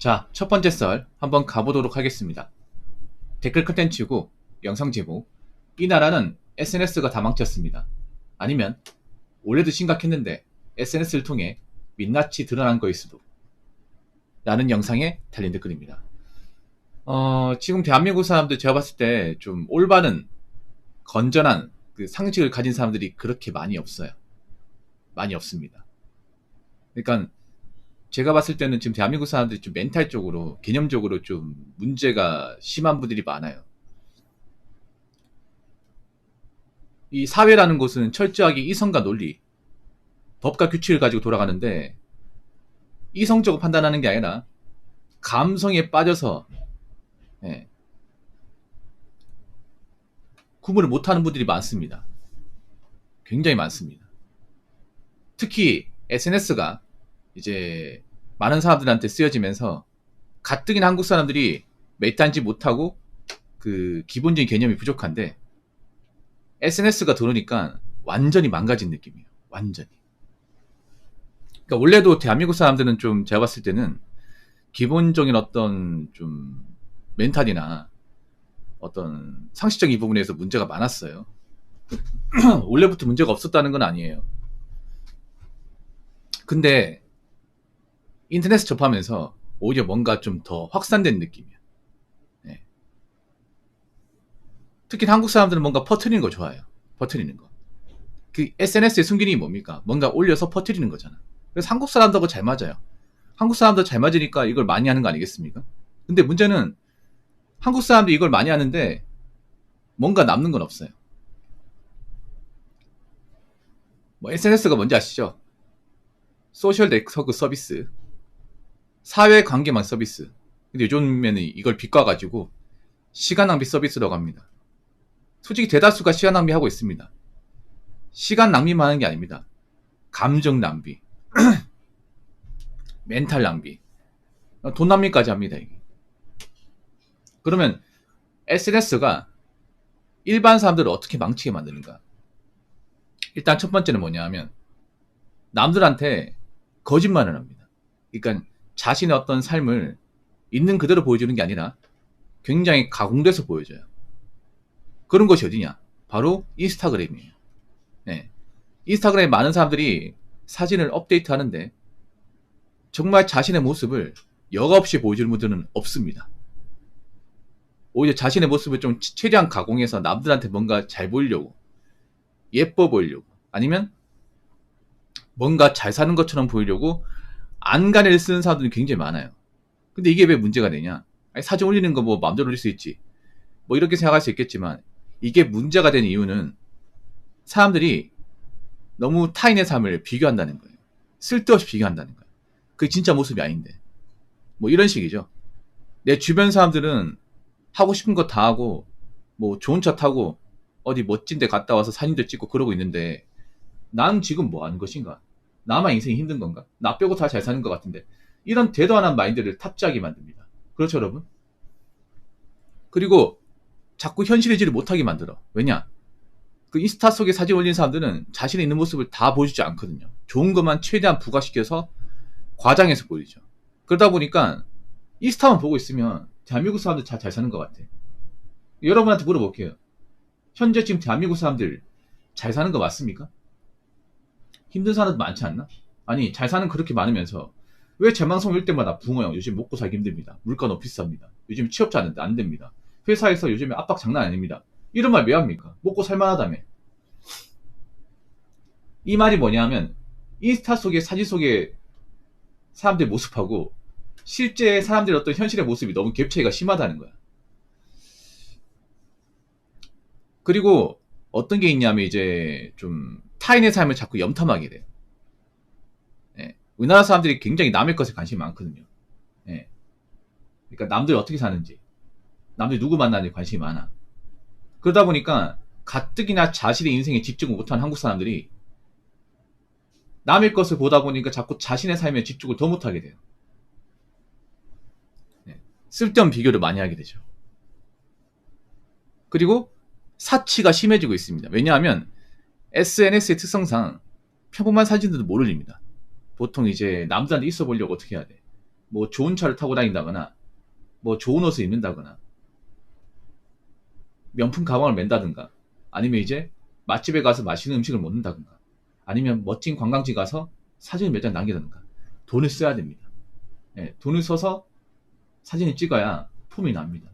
자, 첫 번째 썰 한번 가보도록 하겠습니다. 댓글 컨텐츠고 영상 제목, 이 나라는 SNS가 다 망쳤습니다. 아니면 원래도 심각했는데 SNS를 통해 민낯이 드러난 거일 수도. 라는 영상에 달린 댓글입니다. 지금 대한민국 사람들 제가 봤을 때 좀 올바른 건전한 그 상식을 가진 사람들이 그렇게 많이 없어요. 많이 없습니다. 그러니까 제가 봤을 때는 지금 대한민국 사람들이 좀 멘탈적으로, 개념적으로 좀 문제가 심한 분들이 많아요. 이 사회라는 곳은 철저하게 이성과 논리, 법과 규칙을 가지고 돌아가는데, 이성적으로 판단하는 게 아니라 감성에 빠져서 구분을 못하는 분들이 많습니다. 굉장히 많습니다. 특히 SNS가 이제 많은 사람들한테 쓰여지면서 가뜩이나 한국 사람들이 메타인지 못하고 그 기본적인 개념이 부족한데 SNS가 들어오니까 완전히 망가진 느낌이에요. 완전히. 그러니까 원래도 대한민국 사람들은 좀 제가 봤을 때는 기본적인 어떤 좀 멘탈이나 어떤 상식적인 부분에서 문제가 많았어요. 원래부터 문제가 없었다는 건 아니에요. 근데 인터넷 접하면서 오히려 뭔가 좀 더 확산된 느낌이야. 네. 특히 한국 사람들은 뭔가 퍼뜨리는 거 좋아해요. 퍼뜨리는 거. 그 SNS의 순기능이 뭡니까? 뭔가 올려서 퍼뜨리는 거잖아. 그래서 한국 사람들하고 잘 맞아요. 한국 사람들 잘 맞으니까 이걸 많이 하는 거 아니겠습니까? 근데 문제는 한국 사람들이 이걸 많이 하는데 뭔가 남는 건 없어요. 뭐 SNS가 뭔지 아시죠? 소셜 네트워크 서비스, 사회 관계망 서비스. 근데 요즘에는 이걸 비과가지고 시간 낭비 서비스라고 합니다. 솔직히 대다수가 시간 낭비하고 있습니다. 시간 낭비만 하는 게 아닙니다. 감정 낭비, 멘탈 낭비, 돈 낭비까지 합니다. 이게. 그러면 SNS가 일반 사람들을 어떻게 망치게 만드는가? 일단 첫 번째는 뭐냐 하면 남들한테 거짓말을 합니다. 그러니까 자신의 어떤 삶을 있는 그대로 보여주는 게 아니라 굉장히 가공돼서 보여줘요. 그런 것이 어디냐? 바로 인스타그램이에요. 네. 인스타그램에 많은 사람들이 사진을 업데이트 하는데 정말 자신의 모습을 여과 없이 보여주는 분들은 없습니다. 오히려 자신의 모습을 좀 최대한 가공해서 남들한테 뭔가 잘 보이려고, 예뻐 보이려고, 아니면 뭔가 잘 사는 것처럼 보이려고 안간힘을 쓰는 사람들이 굉장히 많아요. 근데 이게 왜 문제가 되냐? 아니, 사진 올리는 거 뭐 마음대로 올릴 수 있지. 뭐 이렇게 생각할 수 있겠지만 이게 문제가 된 이유는 사람들이 너무 타인의 삶을 비교한다는 거예요. 쓸데없이 비교한다는 거예요. 그게 진짜 모습이 아닌데. 뭐 이런 식이죠. 내 주변 사람들은 하고 싶은 거 다 하고 뭐 좋은 차 타고 어디 멋진 데 갔다 와서 사진도 찍고 그러고 있는데 난 지금 뭐 하는 것인가? 나만 인생이 힘든 건가? 나 빼고 다 잘 사는 것 같은데. 이런 대도 안 한 마인드를 탑재하게 만듭니다. 그렇죠, 여러분? 그리고 자꾸 현실이지를 못하게 만들어. 왜냐? 그 인스타 속에 사진 올린 사람들은 자신의 있는 모습을 다 보여주지 않거든요. 좋은 것만 최대한 부각시켜서 과장해서 보이죠. 그러다 보니까 인스타만 보고 있으면 대한민국 사람들 잘 사는 것 같아. 여러분한테 물어볼게요. 현재 지금 대한민국 사람들 잘 사는 거 맞습니까? 힘든 사람도 많지 않나? 아니, 잘 사는 그렇게 많으면서 왜 제 방송 올 때마다 붕어요. 요즘 먹고 살기 힘듭니다. 물가 너무 비쌉니다. 요즘 취업자 안 됩니다. 회사에서 요즘에 압박 장난 아닙니다. 이런 말 왜 합니까? 먹고 살만하다며. 이 말이 뭐냐 하면 인스타 속에 사진 속에 사람들의 모습하고 실제 사람들의 어떤 현실의 모습이 너무 갭 차이가 심하다는 거야. 그리고 어떤 게 있냐면 이제 좀 타인의 삶을 자꾸 염탐하게 돼요. 예. 우리나라 사람들이 굉장히 남의 것에 관심이 많거든요. 예. 그러니까 남들이 어떻게 사는지, 남들이 누구 만나는지 관심이 많아. 그러다 보니까 가뜩이나 자신의 인생에 집중을 못하는 한국 사람들이 남의 것을 보다 보니까 자꾸 자신의 삶에 집중을 더 못하게 돼요. 예. 쓸데없는 비교를 많이 하게 되죠. 그리고 사치가 심해지고 있습니다. 왜냐하면 SNS의 특성상 평범한 사진들도 못 올립니다. 보통 이제 남들한테 있어 보려고 어떻게 해야 돼? 뭐 좋은 차를 타고 다닌다거나 뭐 좋은 옷을 입는다거나 명품 가방을 맨다든가 아니면 이제 맛집에 가서 맛있는 음식을 먹는다든가 아니면 멋진 관광지 가서 사진을 몇 장 남기다든가 돈을 써야 됩니다. 예, 돈을 써서 사진을 찍어야 폼이 납니다.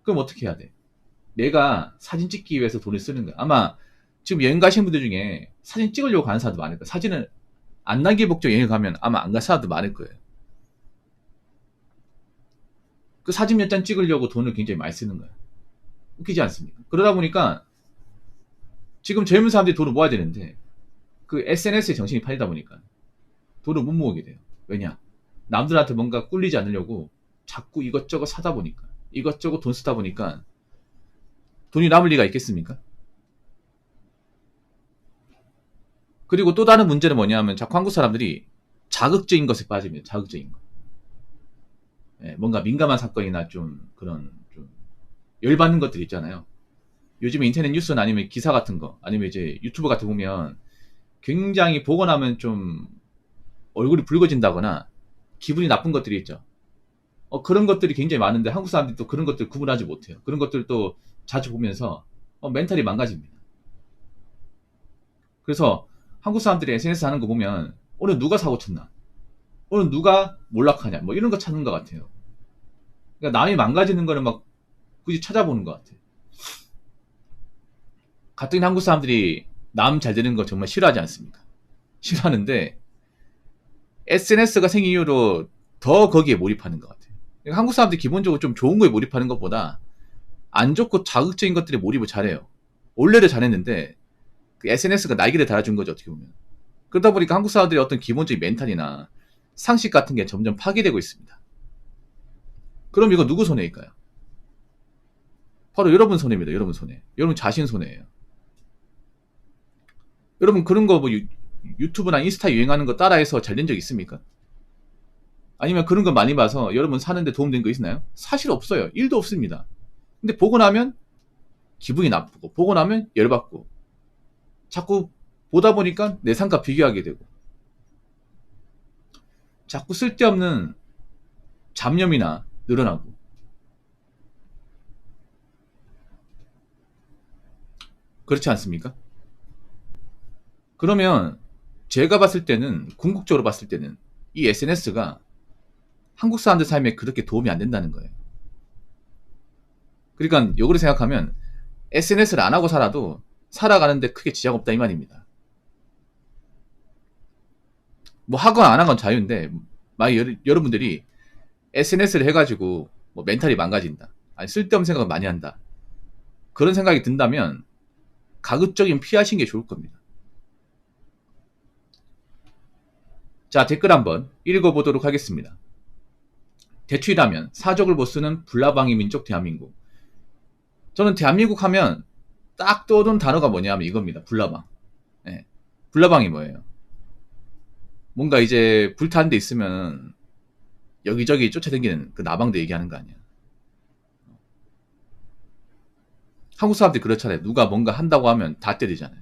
그럼 어떻게 해야 돼? 내가 사진 찍기 위해서 돈을 쓰는 거야. 아마 지금 여행 가신 분들 중에 사진 찍으려고 가는 사람도 많을 거예요. 사진을 안 남길 목적 여행 가면 아마 안 갈 사람도 많을 거예요. 그 사진 몇 장 찍으려고 돈을 굉장히 많이 쓰는 거예요. 웃기지 않습니까? 그러다 보니까 지금 젊은 사람들이 돈을 모아야 되는데 그 SNS에 정신이 팔리다 보니까 돈을 못 모으게 돼요. 왜냐? 남들한테 뭔가 꿀리지 않으려고 자꾸 이것저것 사다 보니까 이것저것 돈 쓰다 보니까 돈이 남을 리가 있겠습니까? 그리고 또 다른 문제는 뭐냐면 자꾸 한국 사람들이 자극적인 것에 빠집니다. 자극적인 거. 예, 뭔가 민감한 사건이나 좀 그런 좀 열받는 것들 있잖아요. 요즘에 인터넷 뉴스나 아니면 기사 같은 거 아니면 이제 유튜브 같은 거 보면 굉장히 보고 나면 좀 얼굴이 붉어진다거나 기분이 나쁜 것들이 있죠. 그런 것들이 굉장히 많은데 한국 사람들이 또 그런 것들 구분하지 못해요. 그런 것들도 자주 보면서 멘탈이 망가집니다. 그래서 한국 사람들이 SNS 하는 거 보면 오늘 누가 사고 쳤나, 오늘 누가 몰락하냐, 뭐 이런 거 찾는 것 같아요. 그러니까 남이 망가지는 거는 막 굳이 찾아보는 것 같아요. 같은 한국 사람들이 남 잘 되는 거 정말 싫어하지 않습니까? 싫어하는데 SNS가 생긴 이후로 더 거기에 몰입하는 것 같아요. 그러니까 한국 사람들이 기본적으로 좀 좋은 거에 몰입하는 것보다 안 좋고 자극적인 것들에 몰입을 잘해요. 원래를 잘했는데 그 SNS가 날개를 달아준 거죠, 어떻게 보면. 그러다 보니까 한국 사람들의 어떤 기본적인 멘탈이나 상식 같은 게 점점 파괴되고 있습니다. 그럼 이거 누구 손해일까요? 바로 여러분 손해입니다. 여러분 손해. 여러분 자신 손해예요. 여러분 그런 거 뭐 유튜브나 인스타 유행하는 거 따라해서 잘 된 적 있습니까? 아니면 그런 거 많이 봐서 여러분 사는데 도움된 거 있나요? 사실 없어요. 1도 없습니다. 근데 보고 나면 기분이 나쁘고 보고 나면 열받고 자꾸 보다 보니까 내 삶과 비교하게 되고 자꾸 쓸데없는 잡념이나 늘어나고 그렇지 않습니까? 그러면 제가 봤을 때는 궁극적으로 봤을 때는 이 SNS가 한국 사람들 삶에 그렇게 도움이 안 된다는 거예요. 그러니까 역으로 생각하면 SNS를 안 하고 살아도 살아가는데 크게 지장 없다 이 말입니다. 뭐 하거나 안 하건 자유인데 만약 여러분들이 SNS를 해가지고 뭐 멘탈이 망가진다, 아니 쓸데없는 생각을 많이 한다, 그런 생각이 든다면 가급적이면 피하시는 게 좋을 겁니다. 자, 댓글 한번 읽어보도록 하겠습니다. 대추이라면 사족을 못 쓰는 불나방이 민족 대한민국. 저는 대한민국 하면 딱 떠오르는 단어가 뭐냐면 이겁니다. 불나방. 네. 불나방이 뭐예요? 뭔가 이제 불타는 데 있으면 여기저기 쫓아다니는 그 나방도 얘기하는 거 아니야. 한국 사람들이 그렇잖아요. 누가 뭔가 한다고 하면 다 때리잖아요.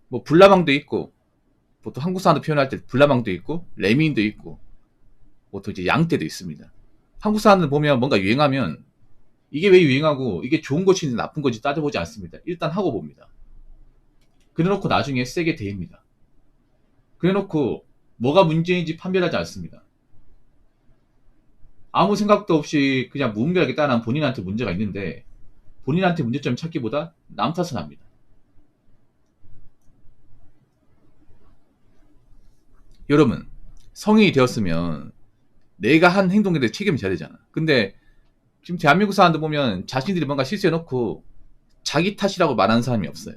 뭐 불나방도 있고, 보통 한국 사람들 표현할 때 불나방도 있고, 레미인도 있고, 보통 이제 양떼도 있습니다. 한국 사람들 보면 뭔가 유행하면 이게 왜 유행하고 이게 좋은 것인지 나쁜 것인지 따져보지 않습니다. 일단 하고 봅니다. 그래놓고 나중에 세게 대입니다. 그래놓고 뭐가 문제인지 판별하지 않습니다. 아무 생각도 없이 그냥 무분별하게 따라한 본인한테 문제가 있는데 본인한테 문제점 찾기보다 남 탓을 합니다. 여러분, 성인이 되었으면 내가 한 행동에 대해 책임을 져야 되잖아. 근데 지금 대한민국 사람들 보면 자신들이 뭔가 실수해놓고 자기 탓이라고 말하는 사람이 없어요.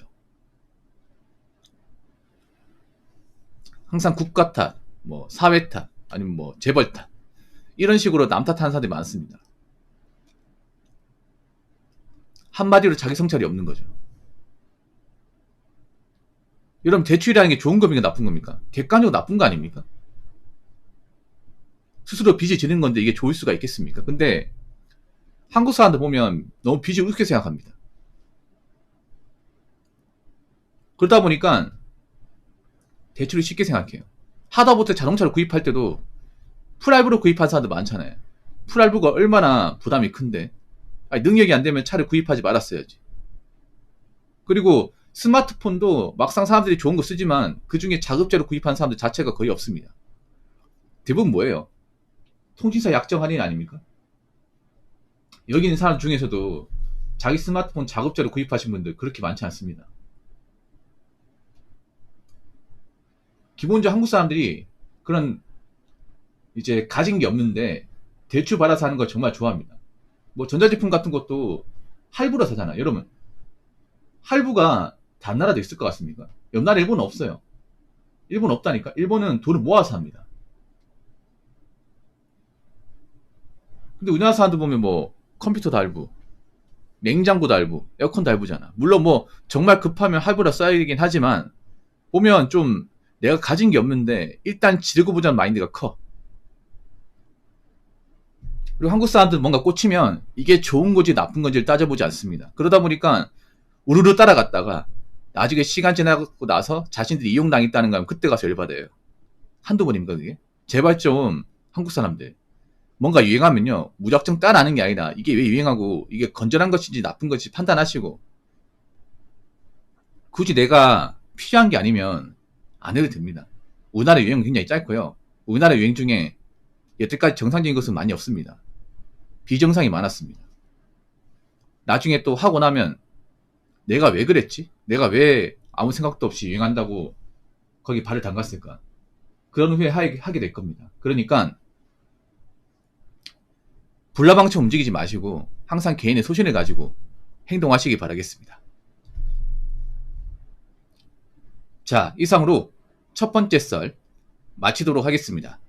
항상 국가 탓, 뭐 사회 탓, 아니면 뭐 재벌 탓, 이런 식으로 남 탓하는 사람들이 많습니다. 한마디로 자기 성찰이 없는 거죠. 여러분, 대출이라는 게 좋은 겁니까 나쁜 겁니까? 객관적으로 나쁜 거 아닙니까? 스스로 빚이 지는 건데 이게 좋을 수가 있겠습니까? 근데 한국 사람들 보면 너무 빚을 우습게 생각합니다. 그러다 보니까 대출을 쉽게 생각해요. 하다못해 자동차를 구입할 때도 풀알부로 구입한 사람도 많잖아요. 풀알부가 얼마나 부담이 큰데. 아니, 능력이 안 되면 차를 구입하지 말았어야지. 그리고 스마트폰도 막상 사람들이 좋은 거 쓰지만 그 중에 자급제로 구입한 사람들 자체가 거의 없습니다. 대부분 뭐예요? 통신사 약정 할인 아닙니까? 여기 있는 사람 중에서도 자기 스마트폰 자급제로 구입하신 분들 그렇게 많지 않습니다. 기본적으로 한국 사람들이 그런 이제 가진 게 없는데 대출 받아서 하는 걸 정말 좋아합니다. 뭐 전자제품 같은 것도 할부로 사잖아요. 여러분, 할부가 다른 나라도 있을 것 같습니까? 옆 나라 일본은 없어요. 일본 없다니까. 일본은 돈을 모아서 합니다. 근데 우리나라 사람들 보면 뭐 컴퓨터도 할부, 냉장고도 할부, 에어컨도 할부잖아. 물론 뭐 정말 급하면 할부라 써야 되긴 하지만 보면 좀 내가 가진 게 없는데 일단 지르고 보자는 마인드가 커. 그리고 한국 사람들은 뭔가 꽂히면 이게 좋은 건지 나쁜 건지를 따져보지 않습니다. 그러다 보니까 우르르 따라갔다가 나중에 시간 지나고 나서 자신들이 이용당했다는 거 하면 그때 가서 열받아요. 한두 번입니까 그게? 제발 좀 한국 사람들 뭔가 유행하면요 무작정 따라하는 게 아니라 이게 왜 유행하고 이게 건전한 것인지 나쁜 것인지 판단하시고 굳이 내가 필요한 게 아니면 안 해도 됩니다. 우리나라 유행은 굉장히 짧고요. 우리나라 유행 중에 여태까지 정상적인 것은 많이 없습니다. 비정상이 많았습니다. 나중에 또 하고 나면 내가 왜 그랬지? 내가 왜 아무 생각도 없이 유행한다고 거기 발을 담갔을까? 그런 후에 하게 될 겁니다. 그러니까 불나방처럼 움직이지 마시고 항상 개인의 소신을 가지고 행동하시기 바라겠습니다. 자, 이상으로 첫 번째 썰 마치도록 하겠습니다.